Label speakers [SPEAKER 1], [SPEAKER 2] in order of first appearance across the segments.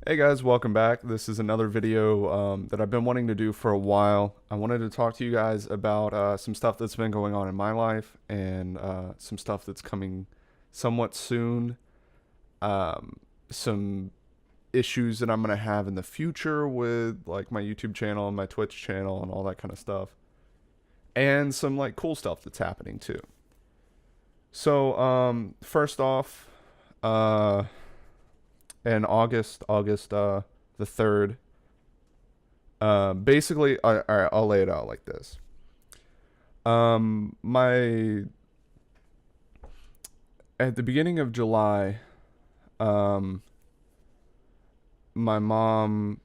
[SPEAKER 1] Hey guys, welcome back. This is another video that I've been wanting to do for a while. I wanted to talk to you guys about some stuff that's been going on in my life and some stuff that's coming somewhat soon. Um, some issues that I'm going to have in the future with like my YouTube channel and my Twitch channel and all that kind of stuff. And some like cool stuff that's happening too. So, first off, uh, in August the 3rd. Basically, all right, I'll lay it out like this. My At the beginning of July, um, my mom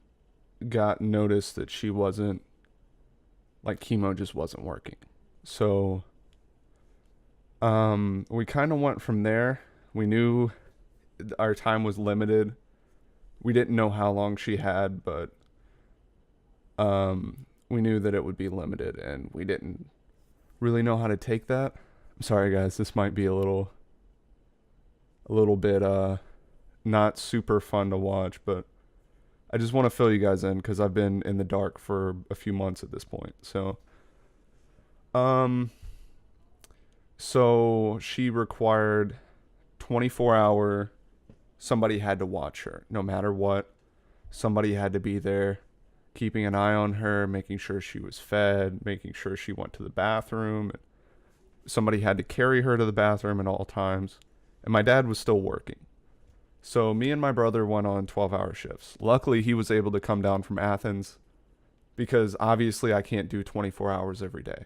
[SPEAKER 1] got notice that she wasn't like chemo just wasn't working. So, we kind of went from there. We knew our time was limited. We didn't know how long she had, but we knew that it would be limited, and we didn't really know how to take that. I'm sorry, guys. This might be a little bit not super fun to watch, but I just want to fill you guys in because I've been in the dark for a few months at this point. Um, so she required 24-hour. Somebody had to watch her, no matter what. Somebody had to be there, keeping an eye on her, making sure she was fed, making sure she went to the bathroom. Somebody had to carry her to the bathroom at all times. And my dad was still working. So me and my brother went on 12-hour shifts. Luckily, he was able to come down from Athens because obviously I can't do 24 hours every day.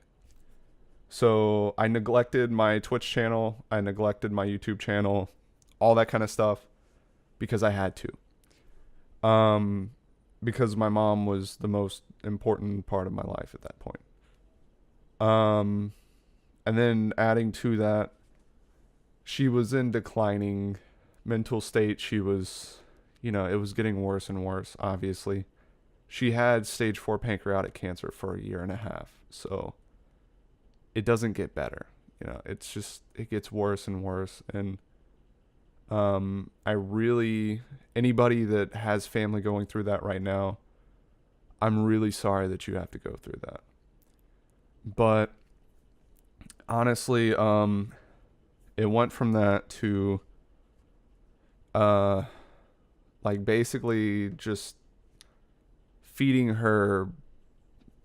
[SPEAKER 1] So I neglected my Twitch channel, I neglected my YouTube channel, all that kind of stuff because I had to. Because my mom was the most important part of my life at that point. And then adding to that, she was in declining mental state. She was, it was getting worse and worse, obviously. She had stage 4 pancreatic cancer for a year and a half. So it doesn't get better. It's just, it gets worse and worse. And I really, anybody that has family going through that right now, I'm really sorry that you have to go through that. But honestly, it went from that to uh like basically just feeding her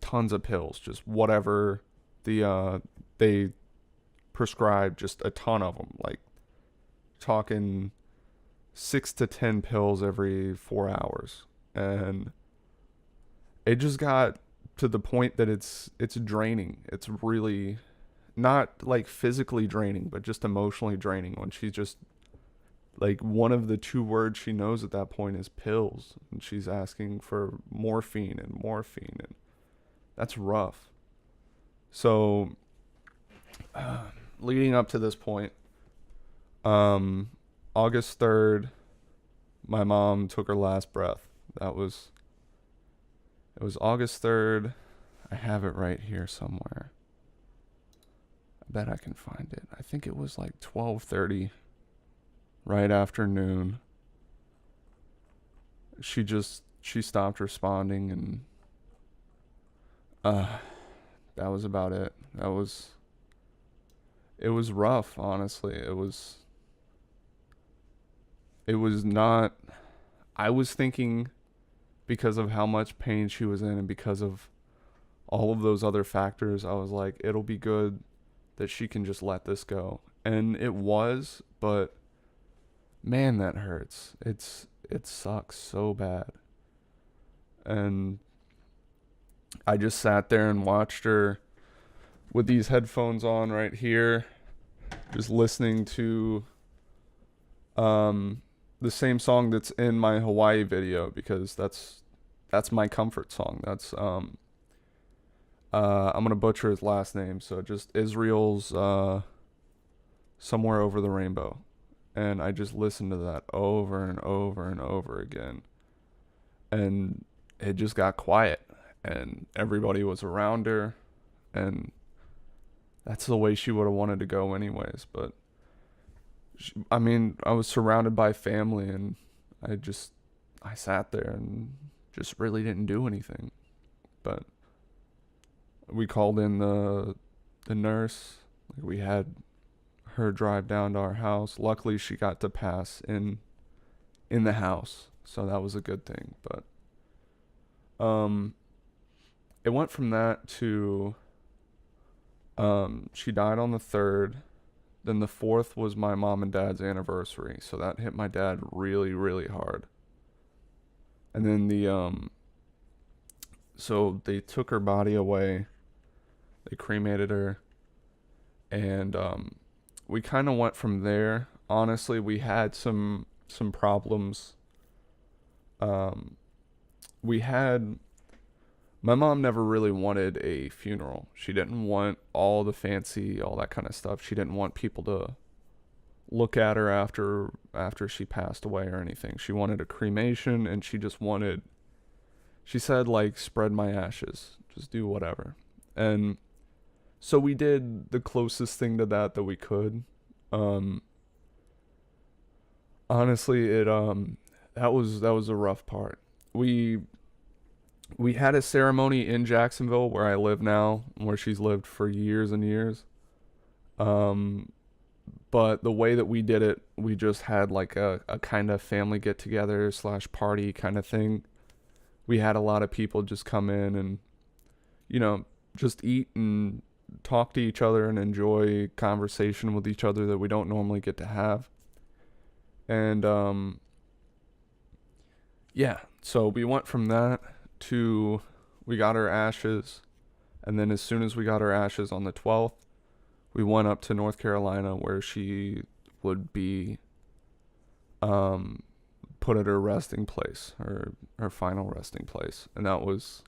[SPEAKER 1] tons of pills, just whatever they prescribed, just a ton of them, like talking 6 to 10 pills every 4 hours. And it just got to the point that it's draining. It's really not like physically draining, but just emotionally draining when she's just like one of the two words she knows at that point is pills, and she's asking for morphine, and that's rough. So leading up to this point, August 3rd, my mom took her last breath. It was August 3rd. I have it right here somewhere. I bet I can find it. I think it was like 12:30, right after noon. She stopped responding, and that was about it. It was rough, honestly. It was not. I was thinking, because of how much pain she was in and because of all of those other factors, I was like, it'll be good that she can just let this go. And it was, but man, that hurts. It sucks so bad. And I just sat there and watched her with these headphones on right here, just listening to the same song that's in my Hawaii video, because that's my comfort song. That's I'm gonna butcher his last name, so just Israel's Somewhere Over the Rainbow. And I just listened to that over and over and over again. And it just got quiet, and everybody was around her, and that's the way she would have wanted to go anyways. But I mean, I was surrounded by family, and I just I sat there and just really didn't do anything. But we called in the nurse. Like, we had her drive down to our house. Luckily, she got to pass in the house, so that was a good thing. But it went from that to she died on the 3rd. Then the 4th was my mom and dad's anniversary, so that hit my dad really, really hard. And then so they took her body away. They cremated her, and we kind of went from there. Honestly, we had some problems. We had My mom never really wanted a funeral. She didn't want all the fancy, all that kind of stuff. She didn't want people to look at her after she passed away or anything. She wanted a cremation, and she said, like, spread my ashes. Just do whatever. And so we did the closest thing to that we could. Honestly, that was a rough part. We had a ceremony in Jacksonville, where I live now, where she's lived for years and years. But the way that we did it, we just had like a kind of family get together / party kind of thing. We had a lot of people just come in and, just eat and talk to each other and enjoy conversation with each other that we don't normally get to have. And, yeah, so we went from that to, we got her ashes. And then as soon as we got her ashes on the 12th, we went up to North Carolina, where she would be put at her resting place, her final resting place. And that was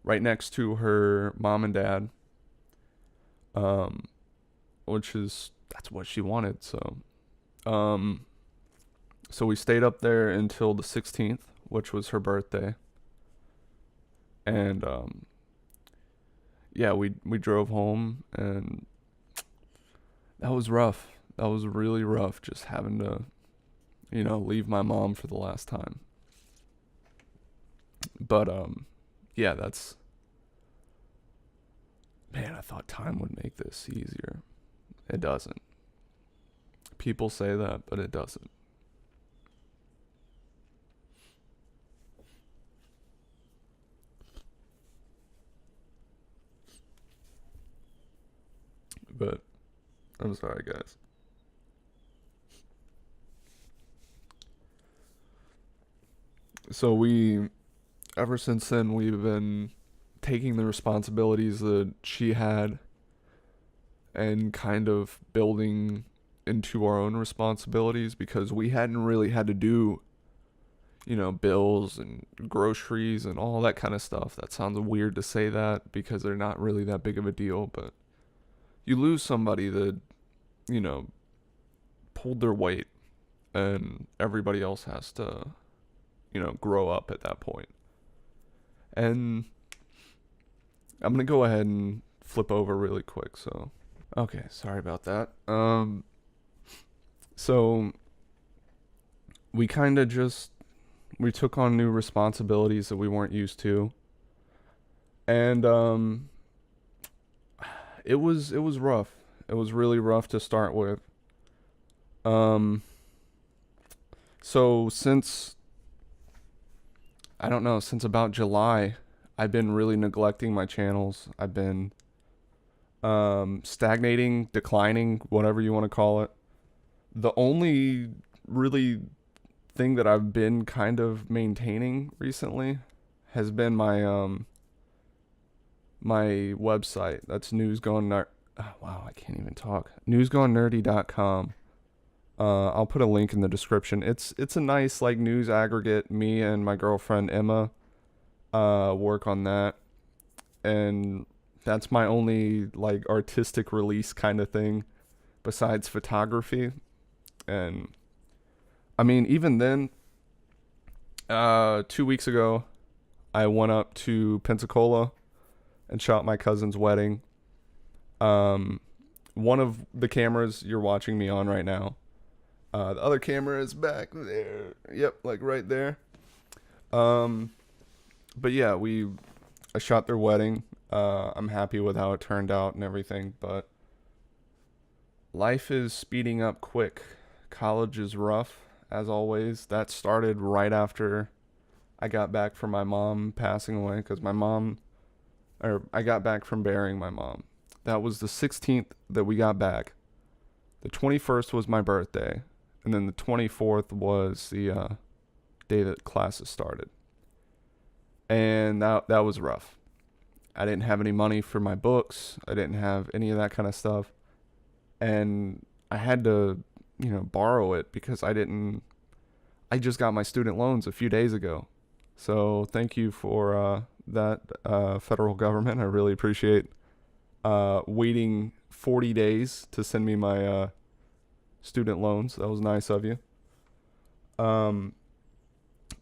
[SPEAKER 1] right next to her mom and dad, that's what she wanted. So we stayed up there until the 16th, which was her birthday. And yeah, we drove home, and that was rough. That was really rough, just having to, leave my mom for the last time. But, yeah, man, I thought time would make this easier. It doesn't. People say that, but it doesn't. But I'm sorry, guys. So ever since then, we've been taking the responsibilities that she had and kind of building into our own responsibilities, because we hadn't really had to do, bills and groceries and all that kind of stuff. That sounds weird to say that, because they're not really that big of a deal, but you lose somebody that, pulled their weight, and everybody else has to, grow up at that point. And I'm going to go ahead and flip over really quick. So, okay, sorry about that. So we kind of we took on new responsibilities that we weren't used to. And, it was rough. It was really rough to start with. So since about July, I've been really neglecting my channels. I've been stagnating, declining, whatever you want to call it. The only really thing that I've been kind of maintaining recently has been my my website. That's I can't even talk. newsgonenerdy.com. I'll put a link in the description. It's a nice, like, news aggregate. Me and my girlfriend Emma work on that, and that's my only, like, artistic release kind of thing besides photography. And I mean, even then, 2 weeks ago, I went up to Pensacola and shot my cousin's wedding. One of the cameras you're watching me on right now. The other camera is back there. Yep, like right there. Um, but yeah, I shot their wedding. I'm happy with how it turned out and everything, but life is speeding up quick. College is rough, as always. That started right after I got back from my mom passing away, because I got back from burying my mom. That was the 16th that we got back. The 21st was my birthday, and then the 24th was the day that classes started. And that was rough. I didn't have any money for my books. I didn't have any of that kind of stuff. And I had to, borrow it because I just got my student loans a few days ago. So thank you for that, federal government. I really appreciate waiting 40 days to send me my student loans. That was nice of you.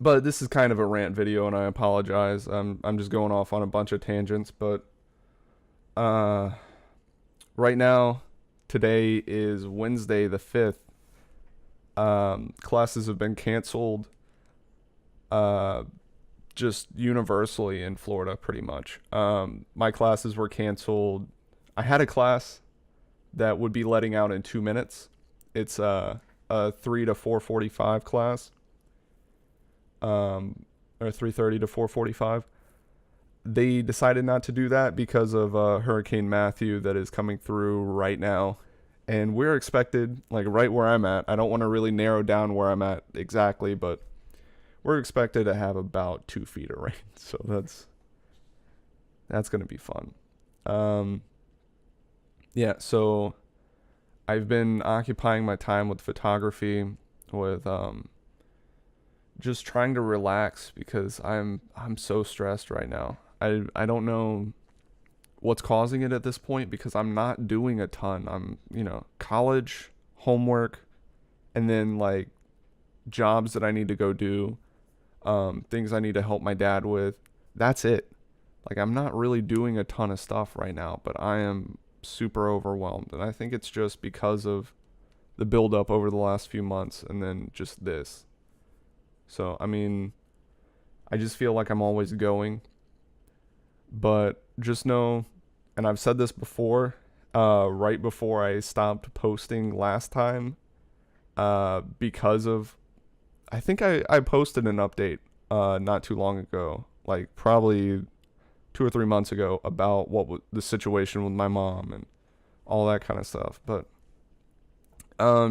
[SPEAKER 1] But this is kind of a rant video, and I apologize. I'm just going off on a bunch of tangents, but right now, today is Wednesday the 5th. Classes have been canceled just universally in Florida, pretty much. My classes were canceled. I had a class that would be letting out in 2 minutes. It's a 3 to 4:45 class, or 3:30 to 4:45. They decided not to do that because of Hurricane Matthew that is coming through right now. And we're expected, like right where I'm at, I don't want to really narrow down where I'm at exactly, but we're expected to have about 2 feet of rain. So that's going to be fun. Yeah, so I've been occupying my time with photography, with just trying to relax because I'm so stressed right now. I don't know what's causing it at this point because I'm not doing a ton. I'm, college, homework, and then like jobs that I need to go do, things I need to help my dad with. That's it. Like I'm not really doing a ton of stuff right now, but I am super overwhelmed. And I think it's just because of the buildup over the last few months and then just this. So, I mean, I just feel like I'm always going. But just know, and I've said this before, right before I stopped posting last time, because of, I think I posted an update not too long ago, like probably 2 or 3 months ago, about what the situation with my mom and all that kind of stuff. But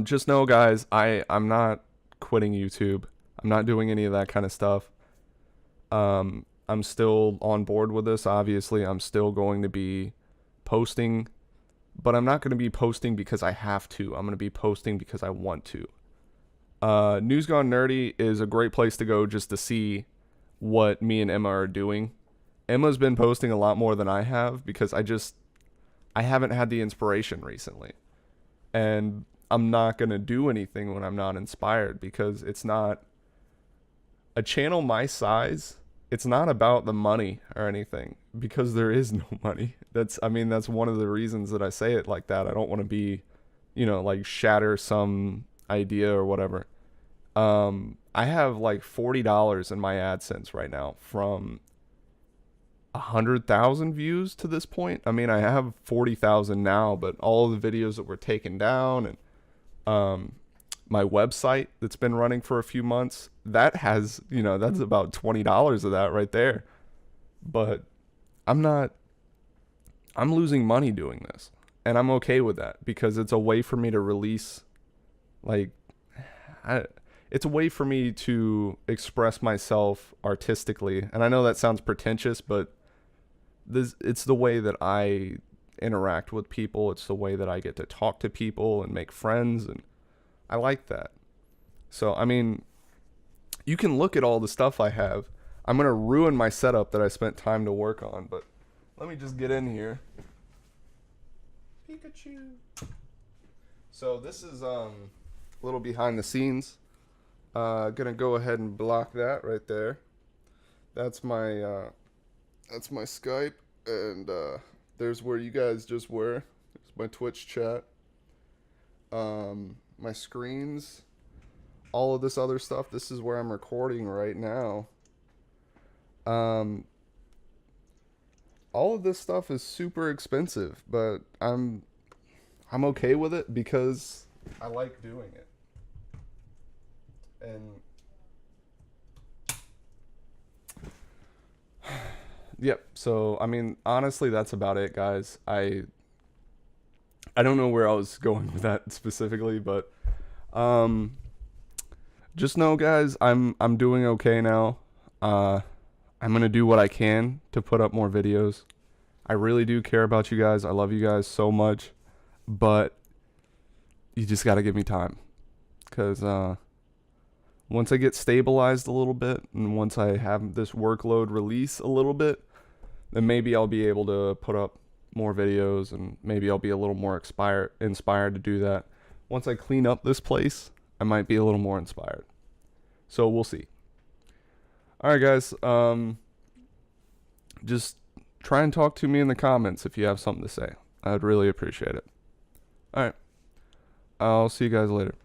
[SPEAKER 1] just know, guys, I'm not quitting YouTube. I'm not doing any of that kind of stuff. I'm still on board with this. Obviously, I'm still going to be posting, but I'm not going to be posting because I have to. I'm going to be posting because I want to. News Gone Nerdy is a great place to go just to see what me and Emma are doing. Emma's been posting a lot more than I have because I haven't had the inspiration recently. And I'm not going to do anything when I'm not inspired because it's not a channel my size. It's not about the money or anything because there is no money. That's one of the reasons that I say it like that. I don't want to be, like shatter some idea or whatever. I have like $40 in my AdSense right now from 100,000 views to this point. I mean, I have 40,000 now, but all the videos that were taken down and my website that's been running for a few months, that has, that's about $20 of that right there. But I'm losing money doing this, and I'm okay with that because it's a way for me to release, it's a way for me to express myself artistically. And I know that sounds pretentious, but it's the way that I interact with people. It's the way that I get to talk to people and make friends, and I like that. So, I mean, you can look at all the stuff I have. I'm going to ruin my setup that I spent time to work on, but let me just get in here. Pikachu. So this is a little behind the scenes. Gonna go ahead and block that right there. That's my Skype, and there's where you guys just were. It's my Twitch chat. My screens, all of this other stuff. This is where I'm recording right now. Um, all of this stuff is super expensive, but I'm okay with it because I like doing it. And yep, so I mean, honestly that's about it, guys. I don't know where I was going with that specifically, but um just know, guys, I'm doing okay now. Uh I'm going to do what I can to put up more videos. I really do care about you guys. I love you guys so much, but you just got to give me time, cuz once I get stabilized a little bit and once I have this workload release a little bit, then maybe I'll be able to put up more videos and maybe I'll be a little more inspired to do that. Once I clean up this place, I might be a little more inspired. So we'll see. All right, guys. Just try and talk to me in the comments if you have something to say. I'd really appreciate it. All right. I'll see you guys later.